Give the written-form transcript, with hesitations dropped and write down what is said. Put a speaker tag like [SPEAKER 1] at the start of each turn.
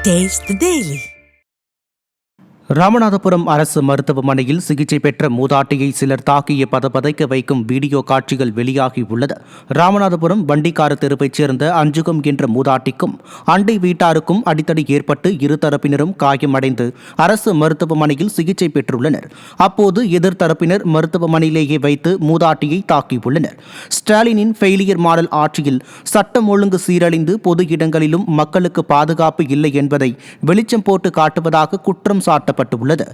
[SPEAKER 1] Taste the Daily.
[SPEAKER 2] Ramanathapuram அரசு மருத்துவமனையில் சிகிச்சை பெற்ற மூதாட்டியை சிலர் தாக்கிய பதபதைக்க வைக்கும் வீடியோ காட்சிகள் வெளியாகியுள்ளது. ராமநாதபுரம் வண்டிக்கார தெருவைச் சேர்ந்த அஞ்சுகம் என்ற மூதாட்டிக்கும் அண்டை வீட்டாருக்கும் அடித்தடி ஏற்பட்டு இருதரப்பினரும் காயமடைந்து அரசு மருத்துவமனையில் சிகிச்சை பெற்றுள்ளனர். அப்போது எதிர்த்தரப்பினர் மருத்துவமனையிலேயே வைத்து மூதாட்டியை தாக்கியுள்ளனர். ஸ்டாலினின் ஃபெயிலியர் மாடல் ஆட்சியில் சட்டம் ஒழுங்கு சீரழிந்து பொது இடங்களிலும் மக்களுக்கு பாதுகாப்பு இல்லை என்பதை வெளிச்சம் போட்டு காட்டுவதாக குற்றம் சாட்டப்பட்டுள்ளது.